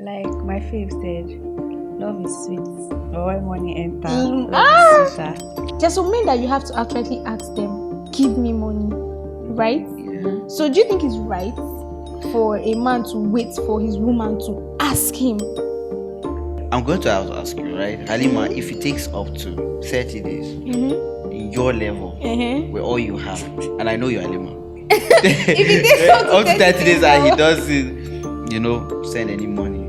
Like my fave said, love is sweet, but when money enter, Mm, love is sweeter. There's some men that you have to actually ask them, give me money, right? Yeah. So do you think it's right for a man to wait for his woman to ask him? I'm going to have to ask you, right? Halima, if it takes up to 30 days in your level with all you have, and I know you're Halima. If it takes up to 30 days and he now. doesn't, send any money,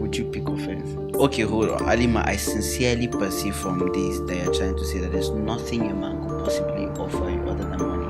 would you pick offense? Okay, hold on. Halima, I sincerely perceive from this that you're trying to say that there's nothing a man could possibly offer you other than money.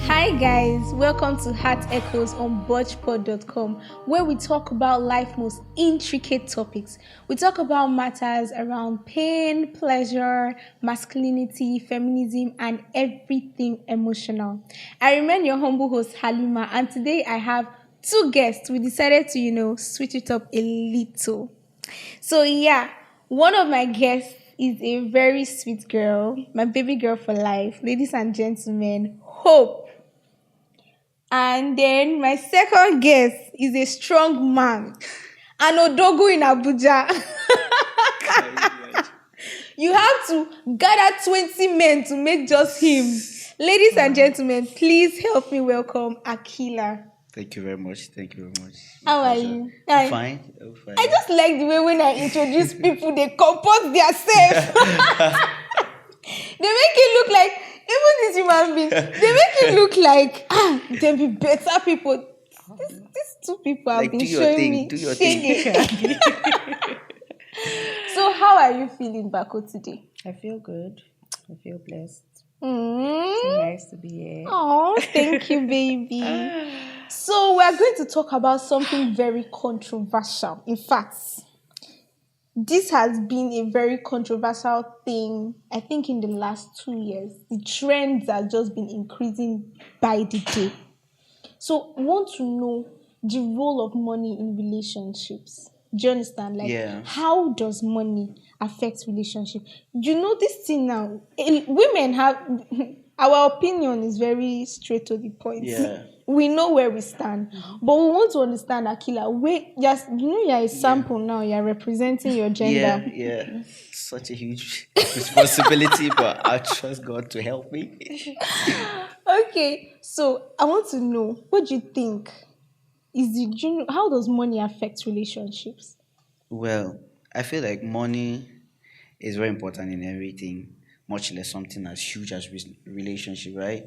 Hi guys, welcome to Heart Echoes on BudgePod.com, where we talk about life's most intricate topics. We talk about matters around pain, pleasure, masculinity, feminism, and everything emotional. I remain your humble host Halima, and today I have two guests. We decided to, switch it up a little. So yeah, one of my guests is a very sweet girl, my baby girl for life, ladies and gentlemen, Hope. And then my second guest is a strong man, an Odogu in Abuja. You have to gather 20 men to make just him. Ladies and gentlemen, please help me welcome Akila. Thank you very much. How are Pleasure. you? I'm fine. I just like the way when I introduce people, they compose themselves. They make it look like, even these human beings, they make it look like, they be better people. These two people have Like, been do your showing thing, me do your shege. So how are you feeling, Bako, today? I feel good. I feel blessed. Mm. So nice to be here. Oh, thank you, baby. So we're going to talk about something very controversial. In fact, this has been a very controversial thing, I think, in the last 2 years. The trends have just been increasing by the day. So I want to know the role of money in relationships. Do you understand? Like, Yeah. how does money affect relationship? You know this thing now. Women have our opinion is very straight to the point. Yeah. We know where we stand, but we want to understand, Akila. Wait, just you're a sample now. You're representing your gender. Yeah. Such a huge responsibility, but I trust God to help me. Okay, so I want to know, what do you think? How does money affect relationships? Well, I feel like money is very important in everything, much less something as huge as relationship, right?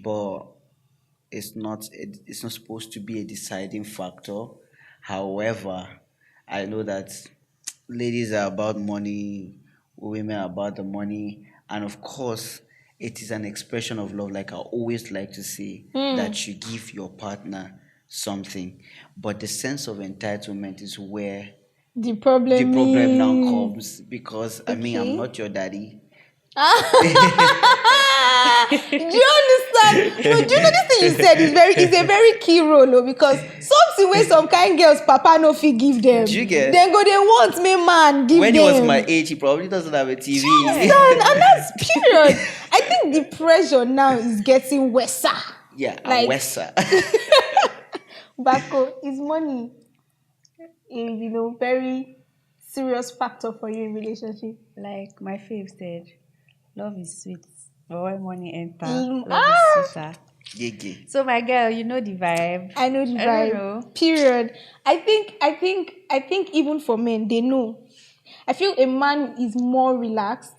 But it's not supposed to be a deciding factor. However, I know that ladies are about money, women are about the money, and of course, it is an expression of love. Like I always like to say, that you give your partner something, but the sense of entitlement is where The the problem problem now is comes, because I mean, I'm okay. not your daddy. Do you understand? No, do you know this thing you said is a very key role, no? Because something where some kind girls papa no fit give them. Do you get? Then go they want me man give When them. he was my age, he probably doesn't have a TV. Son, and that's period. I think the pressure now is getting worse. Yeah, Like- and Wessa. Bako, is money a very serious factor for you in relationship? Like my fave said, love is sweet, but when money enter, Mm, love is sweeter. Gigi. So my girl, you know the vibe. I know the I vibe. don't know. Period. I think even for men, they know. I feel a man is more relaxed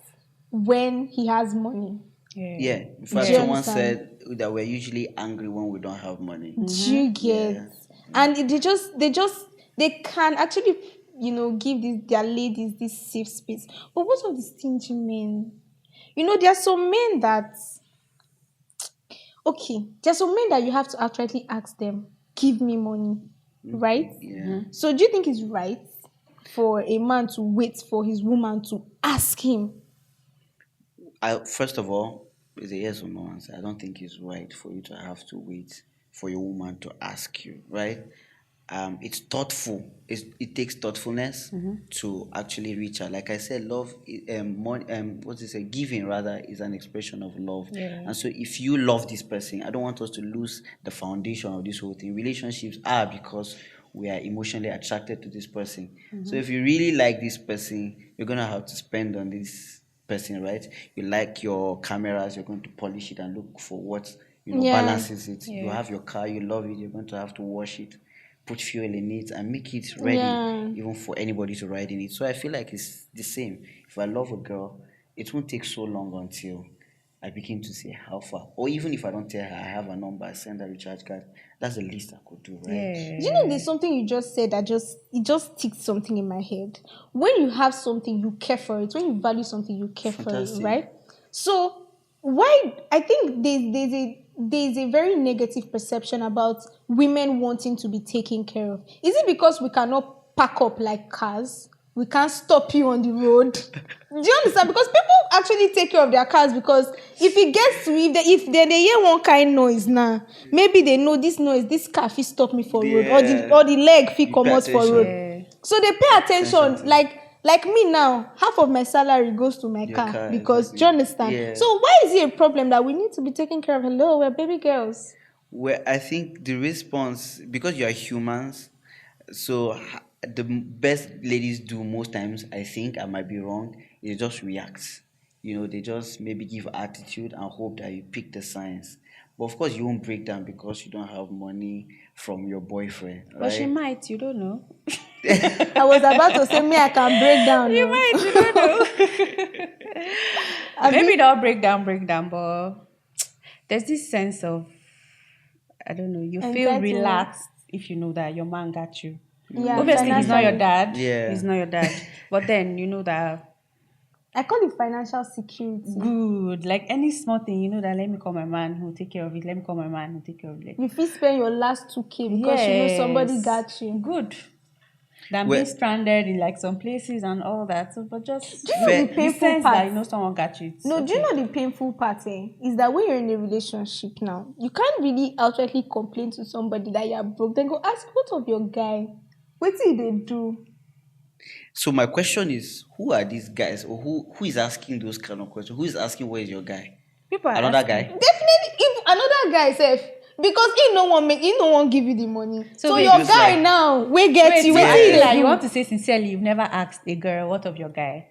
when he has money. Yeah. In fact, Do you someone understand? said that we're usually angry when we don't have money. Do you get? Yeah. And they can actually, give their ladies this safe space. But what of the stingy men? There are some men that, okay, there are some men that you have to actually ask them, give me money, right? Yeah. So do you think it's right for a man to wait for his woman to ask him? First of all, it's a yes or no answer. I don't think it's right for you to have to wait for your woman to ask you, right? it's thoughtful. It takes thoughtfulness to actually reach out. Like I said, love, what is it? Giving rather is an expression of love. Yeah. And so, if you love this person, I don't want us to lose the foundation of this whole thing. Relationships are because we are emotionally attracted to this person. So, if you really like this person, you're gonna have to spend on this person, right? You like your cameras, you're going to polish it and look for what Yeah. balances it. You Yeah. have your car, you love it, you're going to have to wash it, put fuel in it, and make it ready, Yeah. even for anybody to ride in it. So I feel like it's the same. If I love a girl, it won't take so long until I begin to say how far. Or even if I don't tell her I have a number, I send her recharge card. That's the least I could do, right? Yeah. Do you know there's something you just said that it just ticked something in my head? When you have something, you care for it. When you value something, you care for Fantastic. it, right? So why I think there's a very negative perception about women wanting to be taken care of. Is it because we cannot pack up like cars? We can't stop you on the road. Do you understand? Because people actually take care of their cars because if it gets to if they hear one kind noise now, maybe they know this car fit stop me for road Yeah. or the leg fit You come pay out for attention. road. Yeah. So they pay attention. Attention to- Like me now, half of my salary goes to my Your car car, because exactly. do you understand? Yeah. So why is it a problem that we need to be taken care of? Hello, we're baby girls. Where I think the response, because you are humans, so the best ladies do most times, I think I might be wrong, is just react. They just maybe give attitude and hope that you pick the signs. But of course, you won't break down because you don't have money from your boyfriend, right? But she might, you don't know. I was about to say me, I can break down. You no. might, you don't know. Maybe not break down, but there's this sense of, I don't know, you feel Entitlement. relaxed if you know that your man got you. Yeah, Obviously, he's not your financially. dad. Yeah. He's not your dad. But then you know that I call it financial security. good. Like any small thing, you know that let me call my man, he'll take care of it. Let me call my man, he'll take care of it. You feel spend your last 2K because you know somebody Yes. got you. Good. Than Well- being stranded in like some places and all that. So, but just Do you know Fair- the the painful sense part? that you know someone got you. It's No, do you okay. know the painful part is that when you're in a relationship now, you can't really outwardly complain to somebody that you're broke. Then go ask what of your guy. What did they do? So my question is, who are these guys, or who is asking those kind of questions? Who is asking where is your guy? People are Another asking- guy? Definitely, if another guy self, because he no one give you the money. So wait, your just guy like- now, we get Wait, you. so What I did feel they like you do? want to say sincerely, you've never asked a girl what of your guy.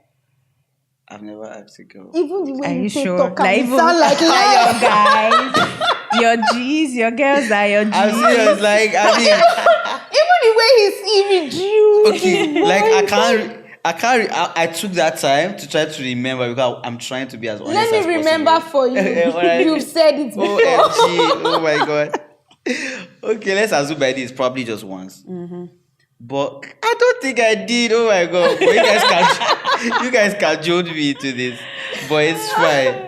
I've never asked a girl. Even the way Are you you take sure? talk, Like it even sound like your lies. guys, your G's, your girls are your G's. I'm serious, like Even the way he's reduced. okay, like I took that time to try to remember because I'm trying to be as honest Let me as remember possible. for you. Alright. You've said it before. OMG, oh my god. Okay, let's assume I did it's probably just once. But I don't think I did. Oh my god. But you guys cajoled me into this. But it's fine.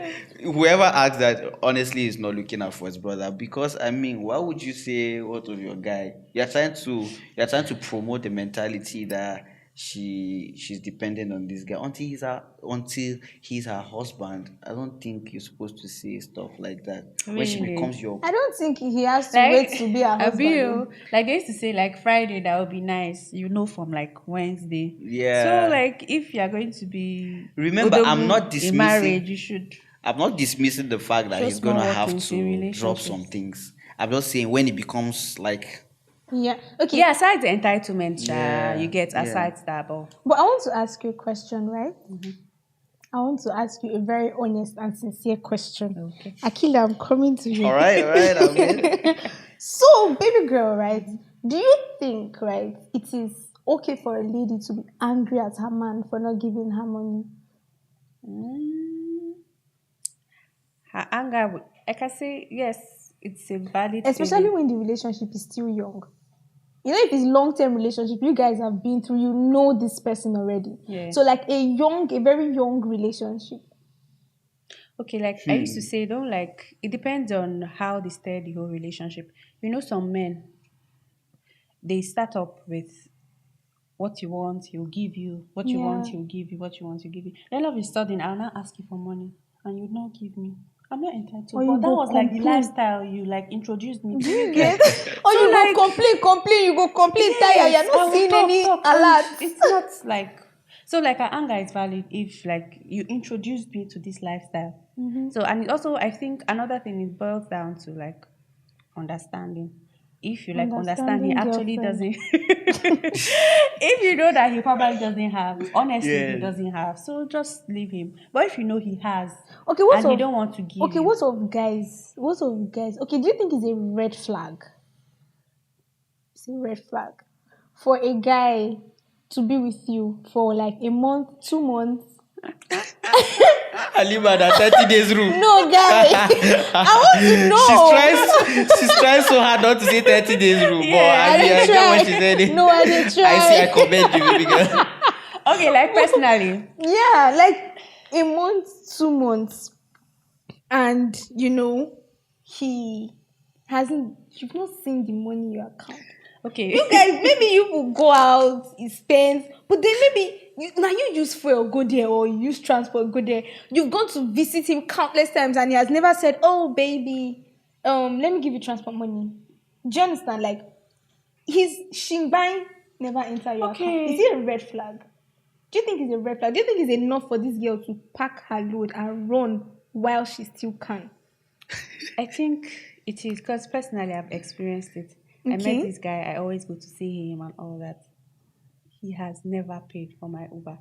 Whoever asked that honestly is not looking out for his brother. Because I mean, why would you say what of your guy? You're trying to promote the mentality that she's dependent on this guy until he's her husband. I don't think you're supposed to say stuff like that when she Really? becomes your I don't think he has to wait to be a husband. Abiu, like they used to say, like Friday that would be nice, from like Wednesday. Yeah. So like if you're going to be Remember, I'm odogu not in dismissing- marriage, you should. I'm not dismissing the fact that Show he's gonna small have workings in to drop relationships. some things. I'm just saying when it becomes like Yeah. Okay. Yeah, aside the entitlement, Yeah, you get yeah. aside that, but But I want to ask you a question, right? I want to ask you a very honest and sincere question. Okay. Akila, I'm coming to you. all right, I'm in. So, baby girl, right? Do you think, right, it is okay for a lady to be angry at her man for not giving her money? her anger, I can say yes, it's a valid Especially feeling. when the relationship is still young. You know, if it's long-term relationship, you guys have been through, you know this person already. Yeah. So like a very young relationship. Okay, like I used to say, don't like it depends on how they start the whole relationship. Some men they start up with what you want, he'll give you. What you want, Yeah. he'll give you. What you want, he'll give you. Then all of a sudden, I'll not ask you for money, and you'll not give me. I'm not entitled, Or you but that go was like the complain. lifestyle you like introduced me to. Do you get? Or you like- go complain, you go complain, tire, you're I not will seeing talk, any and alert. it's not like so. Like our anger is valid if like you introduced me to this lifestyle. So and it also I think another thing it boils down to like understanding. If you like understand, he Understanding actually girlfriend. doesn't. If you know that he probably doesn't have, honestly, Yeah. he doesn't have. So just leave him. But if you know he has, Okay, what and he of don't want to give okay, you, what of guys? What of guys? Okay, do you think it's a red flag? It's a red flag for a guy to be with you for like a month, 2 months. Halima, that 30 days rule. No, guy, I want to know. She's trying so hard not to say 30 days rule, Yeah, but I mean, I get what she try. said. No, I did try. I see, I commend you, baby girl. okay, like personally, Yeah, like a month, 2 months, and he hasn't. You've not seen the money in your account. okay, You guys, maybe you will go out, he spends, but then maybe now you use fuel, go there, or you use transport, go there. You've gone to visit him countless times, and he has never said, "Oh, baby, let me give you transport money." Do you understand? Like his shingbai never enter your Okay. account. Is it a red flag? Do you think it's a red flag? Do you think it's enough for this girl to pack her load and run while she still can? I think it is because personally I've experienced it. I Okay. met this guy. I always go to see him and all that. He has never paid for my Uber.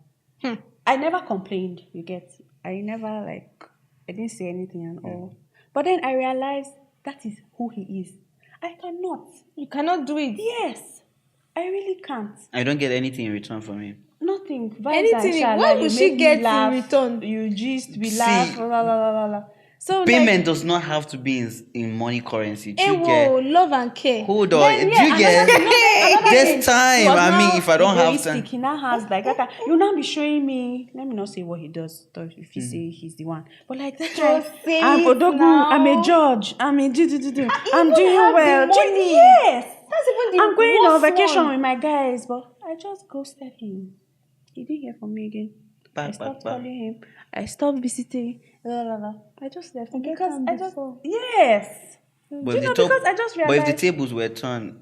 I never complained. You get? I never I didn't say anything and all. But then I realized that is who he is. I cannot. You cannot do it. Yes, I really can't. I don't get anything in return from him. Nothing. Vibes Anything. and shala, What you will she make me get in laugh, return? You gist, we See, laugh, la la la la la. So Payment does not have to be in money currency. Do you Ewo, get? love and care. Hold on. Then, Do yeah, you get? another There's thing, time. he was I mean, now if I don't have egoistic, time. he now has like okay, you now be showing me. Let me not say what he does. If you say he's the one, but like that guy, Just say I'm it Odogu, now. I'm a judge, I'm a do. I'm even doing have the well. money. Yes, That's even the I'm going on worst vacation one. with my guys, but I just ghosted him. He didn't hear from me again. Ba, I ba, stopped ba. calling him. I stopped visiting. I just left him Forget because am I just before. yes. But Do if you know the top- because I just But if the realized tables were turned,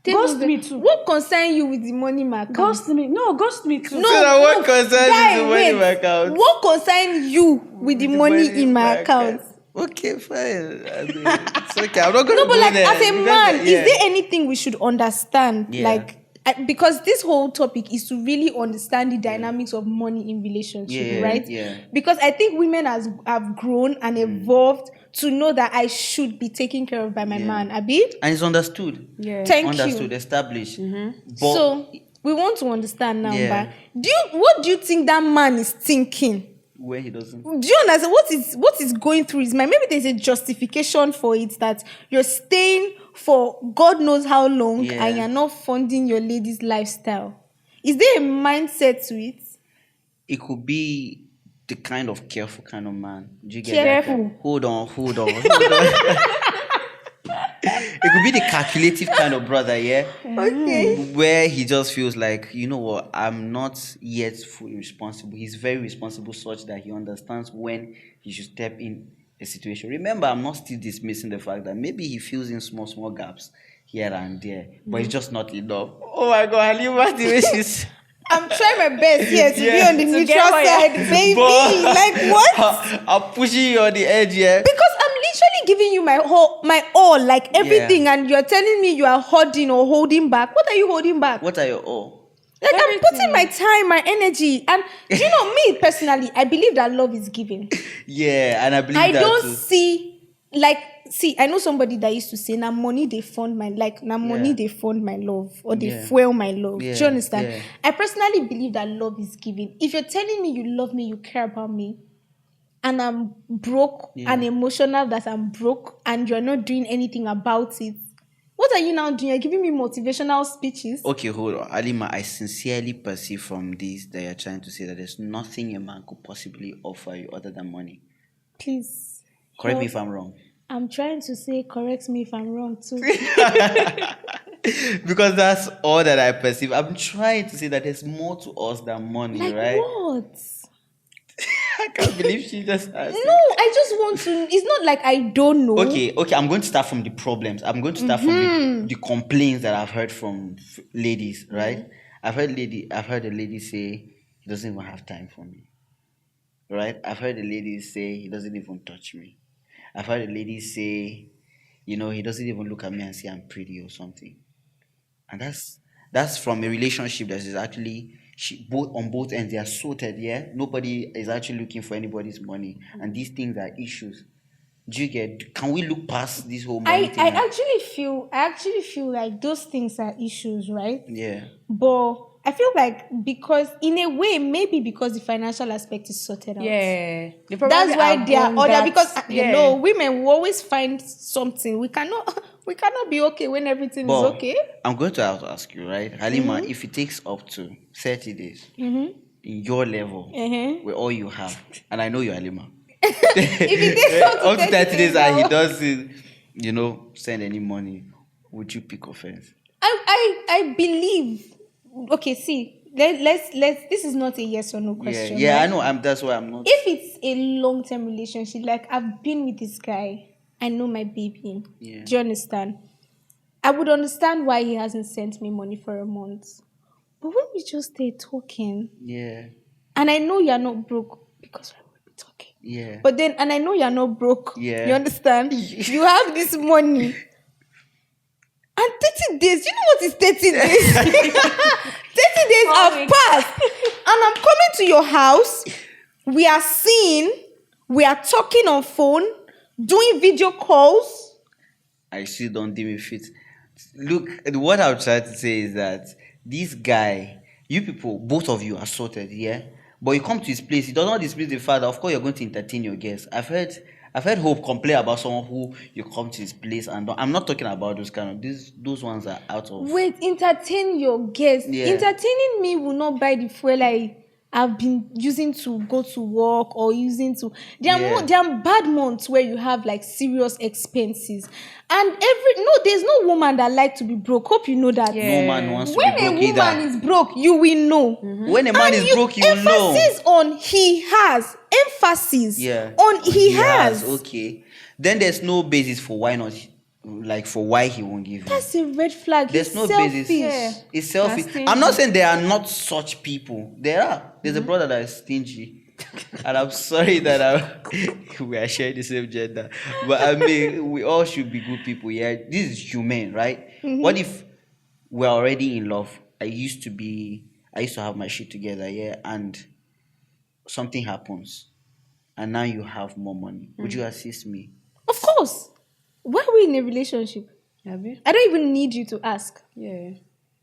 Ghost me too. What concern you with the money, my account? Ghost me. No, ghost me too. No, So now what no, concerns guy, you with the money in my wait. account? What concern you with the money in my account? Okay, fine. I mean, it's okay. I'm not going No, to but go like there as a because, man, yeah. is there anything we should understand? Yeah. Like because this whole topic is to really understand the dynamics of money in relationship, Yeah, right? yeah. Because I think women have grown and evolved to know that I should be taken care of by my man, Abi. And it's understood. Yeah. Thank Understood, you. established. But So we want to understand now, Yeah. but what do you think that man is thinking? where he doesn't. Do you understand what is going through his mind? Maybe there's a justification for it that you're staying for God knows how long Yeah. and you're not funding your lady's lifestyle. Is there a mindset to it? It could be the kind of careful kind of man. Do you get Careful. that? Hold on. It could be the calculative kind of brother, yeah? Okay. Where he just feels like, you know what, I'm not yet fully responsible. He's very responsible such that he understands when he should step in a situation. Remember, I'm not still dismissing the fact that maybe he fills in small gaps here and there, but it's just not enough. Oh my God, Halima, the way she's... I'm trying my best here to be on the To neutral get where side, baby. But- Like what? I'm pushing you on the edge, yeah? Because I'm literally giving you my all, like everything, and you're telling me you are holding or holding back. What are you holding back? What are your all? Like Everything. I'm putting my time, my energy, and do you know me personally? I believe that love is given. Yeah, and I believe I that don't too. see. I know somebody that used to say, "Na money they fund my money Yeah. they fund my love or they Yeah. fuel my love." Yeah, Do you understand? yeah. I personally believe that love is given. If you're telling me you love me, you care about me, and I'm broke Yeah. and emotional that I'm broke, and you're not doing anything about it, what are you now doing? You're giving me motivational speeches. Okay, hold on. Alima, I sincerely perceive from this that you're trying to say that there's nothing a man could possibly offer you other than money. Please. Correct me help. if I'm wrong. I'm trying to say, correct me if I'm wrong too. Because that's all that I perceive. I'm trying to say that there's more to us than money, Like right? what? I can't believe she just asked. No, I just want to. It's not like I don't know. Okay. I'm going to start from the problems. I'm going to start from the complaints that I've heard from ladies, right? I've heard a lady say he doesn't even have time for me, right? I've heard a lady say he doesn't even touch me. I've heard a lady say, he doesn't even look at me and say I'm pretty or something. And that's from a relationship that is actually both on both ends they are sorted. Yeah, nobody is actually looking for anybody's money, and these things are issues. Do you get? Can we look past this whole money thing? I actually feel like those things are issues, right? Yeah. But I feel like because in a way, maybe because the financial aspect is sorted out. Yeah. That's why they are other because women will always find something. We cannot be okay when everything is okay. I'm going to have to ask you, right, Halima, if it takes up to 30 days in your level with all you have, and I know you're Halima. If it takes up to 30 days and he doesn't, send any money, would you pick offense? I believe. Okay, see, let's. This is not a yes or no question. Yeah, right? I know. That's why I'm not. If it's a long-term relationship, like I've been with this guy, I know my baby. Yeah. Do you understand? I would understand why he hasn't sent me money for a month. But when we just stay talking, and I know you're not broke because we will be talking. Yeah. But then, and I know you're not broke. Yeah. You understand? You have this money. And 30 days, you know what is 30 days? 30 days have passed. And I'm coming to your house. We are seeing, we are talking on phone, doing video calls. I still don't deem it fit. Look, what I'm trying to say is that this guy, you people, both of you are sorted, yeah? But you come to his place, he does not dismiss the fact that, of course, you're going to entertain your guests. I've heard Hope complain about someone who you come to his place and I'm not talking about those kind of those ones are out of. Wait, entertain your guests. Yeah. Entertaining me will not buy the fuel I've been using to go to work or using to. There are bad months where you have like serious expenses, and there's no woman that like to be broke. Hope you know that. Yeah. No man wants to when be broke a woman is broke, you will know. Mm-hmm. When a man is broke, you will know. Emphasis on he has. Emphasis on he has. Okay. Then there's no basis for why not. Like for why he won't give you. That's a red flag. There's no basis. Yeah. It's selfish. I'm not saying there are not such people. There are. There's a brother that is stingy. And I'm sorry that we are sharing the same gender. But I mean, we all should be good people. Yeah. This is human, right? Mm-hmm. What if we're already in love? I used to have my shit together, yeah, and something happens. And now you have more money. Would you assist me? Of course. Why are we in a relationship? I don't even need you to ask. Yeah.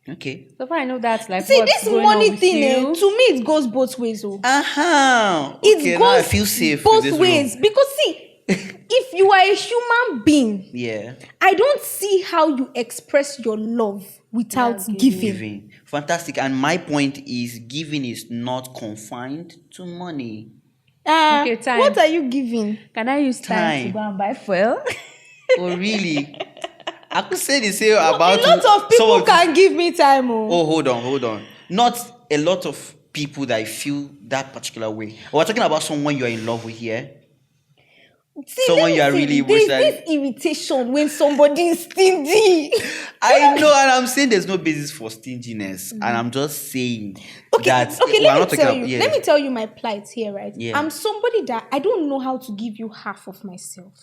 Okay. So far I know that's like see this money thing. To me, it goes both ways. Oh. Okay, now I feel safe. Both ways because see, if you are a human being, yeah, I don't see how you express your love without giving. Fantastic. And my point is, giving is not confined to money. Okay, time. What are you giving? Can I use time to go and buy fuel? Oh, really? I could say the same about... A lot of people can give me time. Oh, hold on. Not a lot of people that I feel that particular way. We're talking about someone you're in love with here. Someone you are really emotional. There's this irritation when somebody is stingy. I know, and I'm saying there's no basis for stinginess. And I'm just saying that... Let me tell you my plight here, right? Yeah. I'm somebody that I don't know how to give you half of myself.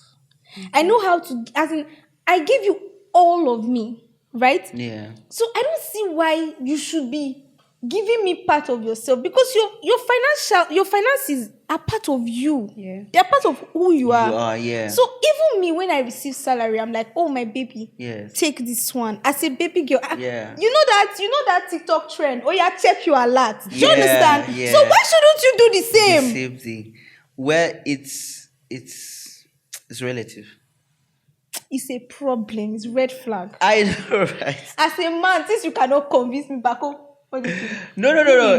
I know how to, as in, I give you all of me, right? Yeah. So I don't see why you should be giving me part of yourself because your finances are part of you. Yeah. They're part of who you are. You are, yeah. So even me, when I receive salary, I'm like, oh my baby, take this one. As a baby girl, yeah. You know that TikTok trend. Oh yeah, check your alert. Do you understand? Yeah. So why shouldn't you do the same? The same thing. Well, it's relative. It's a problem. It's red flag. I know, right? As a man, since you cannot convince me back home. No.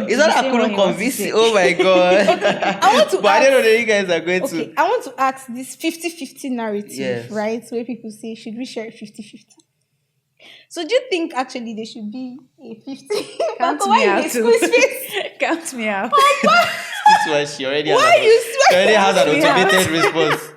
It's not I couldn't convince you. Oh my God. I want to but I don't know that you guys are going to. I want to ask this 50-50 narrative, right? Where people say, should we share 50-50? So do you think actually there should be a 50? Count me out. Count me out. This one, she already has Why you she already has an swear? automated response.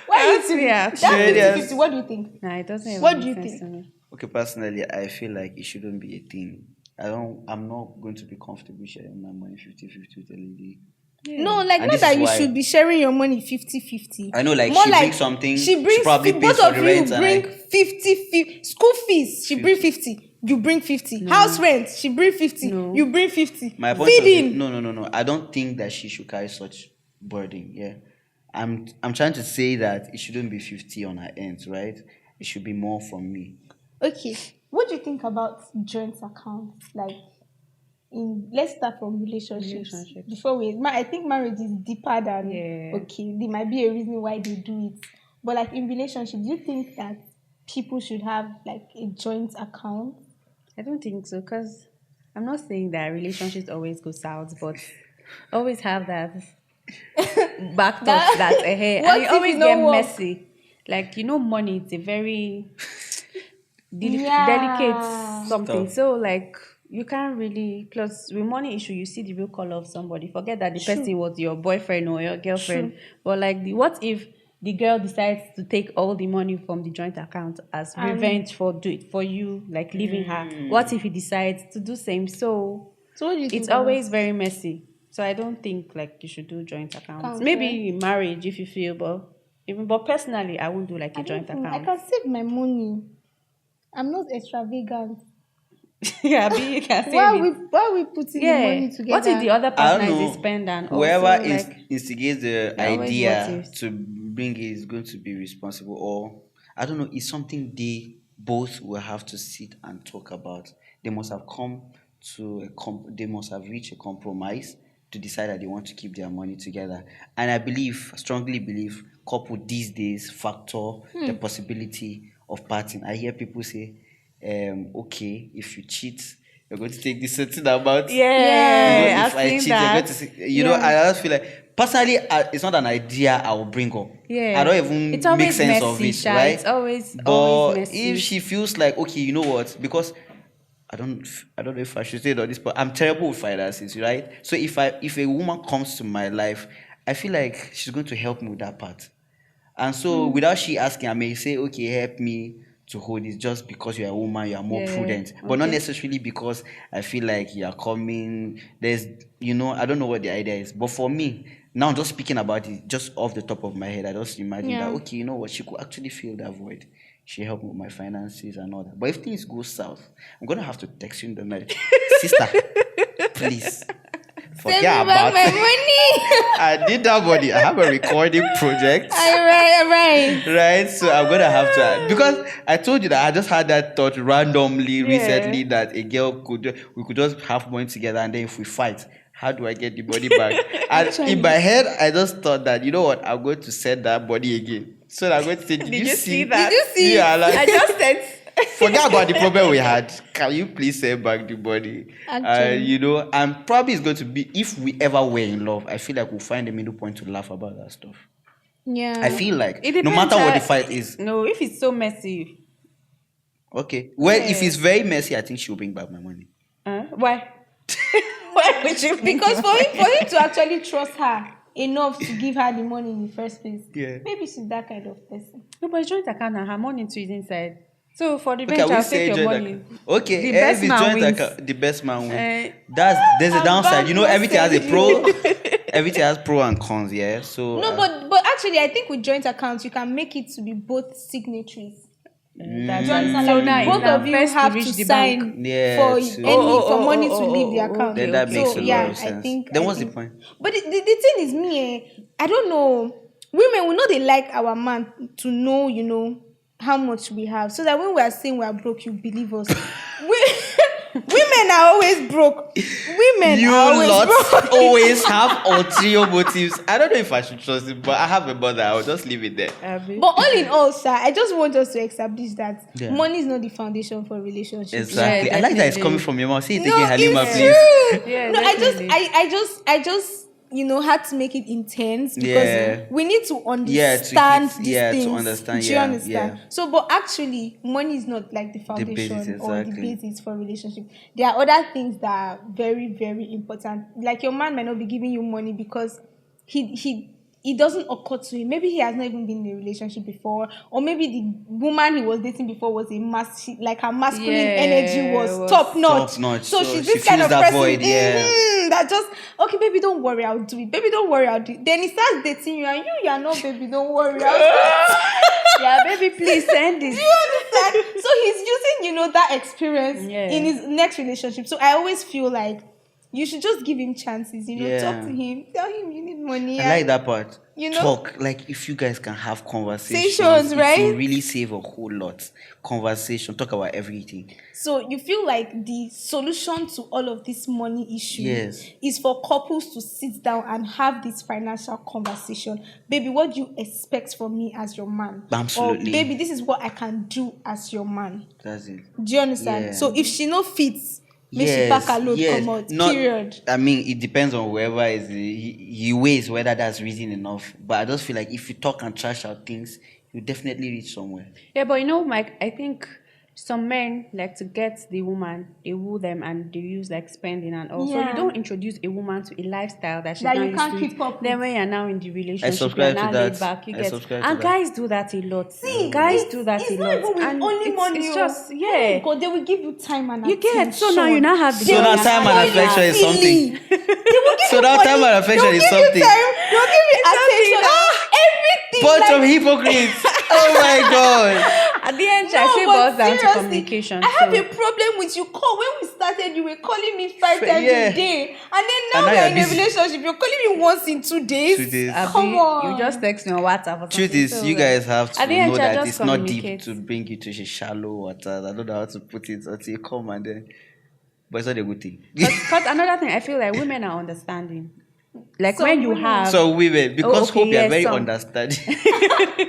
Why you That's think? weird. That's Sure, yes. 50-50. What do you think? Nah, it doesn't even What make do you sense think? to me. Okay, personally, I feel like it shouldn't be a thing. I'm not going to be comfortable sharing my money 50-50 with a lady. No, like And not this that is you why- should be sharing your money 50-50. I know, like, More she brings something, She she brings probably both pays for of the you rent and bring I- 50 school fees. She bring 50. You bring 50. House rent. She bring 50. No. You bring 50. My point was, Feeding. no. I don't think that she should carry such burden. Yeah, I'm trying to say that it shouldn't be 50 on her end, right? It should be more from me. Okay. What do you think about joint accounts? Like, let's start from relationships. Before I think marriage is deeper than Yeah. okay. There might be a reason why they do it, but like in relationship, do you think that people should have like a joint account? I don't think so, because I'm not saying that relationships always go south, but always have that back thought that ahead, What and if it always it get don't work? messy. Like, money, it's a very Yeah. delicate something. Stuff. So like you can't really, plus with money issue, you see the real color of somebody. Forget that the person was your boyfriend or your girlfriend. But like, what if the girl decides to take all the money from the joint account as revenge for you, like leaving her? What if he decides to do same? So So what do you think? it's about always very messy. So I don't think like you should do joint accounts. Accounts, Maybe in marriage if you feel, but personally I won't do like a I joint don't think- I account. can save my money. I'm not extravagant. Yeah, you can save Why it. we putting the money together? What if the other I partner don't is know. a spend and Whoever also like instigates the they're always idea what ifs. to bring it is going to be responsible, or I don't know. It's something they both will have to sit and talk about. They must have come to they must have reached a compromise to decide that they want to keep their money together. And I strongly believe, couple these days factor the possibility of parting. I hear people say, okay, if you cheat, you're going to take this certain amount. yeah, If I've I seen cheat, that. you're going to see. I just feel like personally, it's not an idea I will bring up. Yeah. I don't even It's always make sense of messy, it, Sha. right? It's always but messy. if she feels like, okay, you know what? Because I don't know if I should say it on this, but I'm terrible with finances, right? So if a woman comes to my life, I feel like she's going to help me with that part. And so without she asking, I may say, okay, help me to hold it, just because you're a woman, you are more Yeah, prudent. But not okay. necessarily because I feel like you are coming. I don't know what the idea is. But for me, now just speaking about it, just off the top of my head, I just imagine that, okay, you know what, she could actually fill that void. She helped me with my finances and all that. But if things go south, I'm gonna have to text you in the night. Sister, please. Send me Forget back about my it. money. I did that body. I have a recording project. Right. Right, so I'm gonna have to, because I told you that I just had that thought randomly recently that we could just have money together, and then if we fight, how do I get the body back? And in my head, I just thought that, you know what, I'm going to send that body again. So I'm going to say, did you see that? Did you see? Yeah, like, I just said forget about the problem we had. Can you please send back the body? Actually. And probably it's going to be, if we ever were in love, I feel like we'll find a middle point to laugh about that stuff. Yeah. I feel like it no depends. matter what the fight is, No, if it's so messy, okay. Well, if it's very messy, I think she'll bring back my money. why? Why would you? Because for him to actually trust her enough to give her the money in the first place, Yeah. maybe she's that kind of person. No, but joint account and her money too is inside. So for the Okay, venture, we I'll say take your joint money. account. Okay, The if best it's man joint wins. account, the best man wins. Eh, There's a downside. back Everything has a saying pro. Everything has pro and cons. Yeah. So No, but actually, I think with joint accounts, you can make it to be both signatories. That's Do you understand? so Like, now both it's now of you first to have reach to the bank. sign Yeah, for to- money to leave the account. then that makes So, a lot yeah, of sense. I think. Then I what's the think- point? But the thing is, I don't know. Women, we know they like our man to know, how much we have, so that when we are saying we are broke, you believe us. Women are always broke. Women You are always lots broke. always have ulterior motives. I don't know if I should trust it, but I have a mother. I'll just leave it there. But all in all, sir, I just want us to establish that Yeah. money is not the foundation for relationships. Exactly. Yeah, I like that it's definitely. coming from your mouth. Say it No, again, Halima, it's please. true. Yeah, no, definitely. I just had to make it intense because Yeah. we need to Yeah, understand to these things. understand. Do you Yeah, understand? yeah. So, but actually, money is not like the The basis, foundation or the exactly. basis for a relationship. There are other things that are very, very important. Like your man might not be giving you money because it doesn't occur to him. Maybe he has not even been in a relationship before, or maybe the woman he was dating before was like her masculine energy was was top notch. top notch. So So she's she this kind fills of that person void, yeah. that just okay, baby, don't worry, I'll do it. Baby, don't worry, I'll do it. Then he starts dating you, and you're not, baby, don't worry, I'll do it. Yeah, baby, please send this. Do you understand? So he's using, that experience Yeah. in his next relationship. So I always feel like you should just give him chances, Yeah. talk to him, tell him you need money. I like that part. You know? Talk. Like if you guys can have conversations, Conversations, it right? will really save a whole lot. Conversation. Talk about everything. So you feel like the solution to all of this money issue Yes. is for couples to sit down and have this financial conversation. Baby, what do you expect from me as your man? Absolutely. Or baby, this is what I can do as your man. That's it. Do you understand? Yeah. So if she no fits, make she pack her load, come out. Period. I mean, it depends on whoever he weighs whether that's reason enough. But I just feel like if you talk and trash out things, you definitely reach somewhere. Yeah, but Mike, I think some men like to get the woman, they woo them and they use like spending and all. So Yeah. you don't introduce a woman to a lifestyle that she's That not you used can't to. keep up Then with. when you're now in the relationship, subscribe you're to now laid that. back. You I get subscribe to and that. guys do that a lot. See, Guys do that it's a not lot. even with And only money. it's just Oh yeah. my God, they will give you time and You attention. get so now you now have the So now money time and all affection is that. something. They will give So you now money, time and affection they'll is give you something. time, they'll give you attention. something. Everything. Bunch like, of hypocrites. Oh my god. At the end, I no, say but boils down to seriously, communication. I have so. a problem with you. When we started, you were calling me 5 times Yeah. a day, and then And now now we're you're in a busy. relationship. You're calling me once in 2 days. 2 days. Come Abi, on. you just text me on WhatsApp or something. Truth is, so, you guys have to at the end, know shall that just it's not deep communicate. to bring you to a shallow water. I don't know how to put it until you come and then. But it's not a good thing. Because another thing, I feel like women are understanding. Like Some when you women. have So women, because okay, hope you're yes, very some. understanding.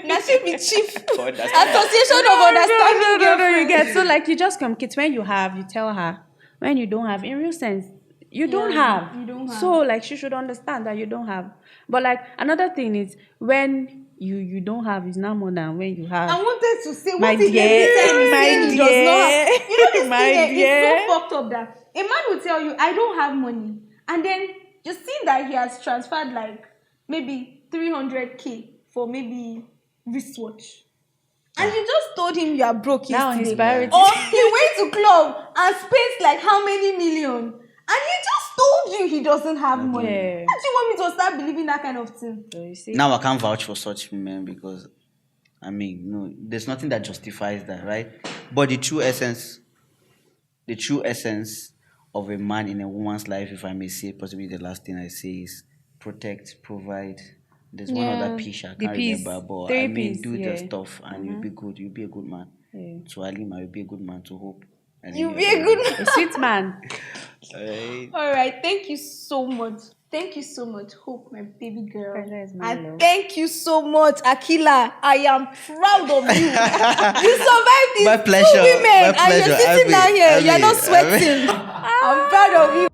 Now she be chief. Understand. Association of Understanding no, you Girlfriends. get so like you just communicate. When you have, you tell her. When you don't have, in real sense, you don't have. you don't have. So like she should understand that you don't have. But like another thing is when you don't have is now more than when you have. I wanted to say, My what if dear, every time you my say he does not have? dear, You know this my thing, dear. it's so fucked up that a man will tell you, I don't have money. And then you see that he has transferred like maybe 300K for maybe wristwatch. And you just told him you are broke Now yesterday. his priority. Or he went to club and spent like how many million? And he just told you he doesn't have money. Yeah. How do you want me to start believing that kind of thing? So you see, Now I can't vouch for such men because, I mean, no, there's nothing that justifies that, right? But the true essence of a man in a woman's life, if I may say, possibly the last thing I say is protect, provide. There's one Yeah. other piece I The can't piece. remember, but Three I mean, piece, do the yeah. stuff and you'll be good. You'll be a good man. Yeah. To Alima, you'll be a good man. To Hope. And You then be a you're good good. man. a sweet man. Alright. All right, thank you so much. Thank you so much, Hope, my baby girl. Pleasure is mine, And love. thank you so much, Akila. I am proud of you. You survived these My pleasure, two women, my and pleasure. you're sitting down here. You're not Abby. sweating. I'm proud of you.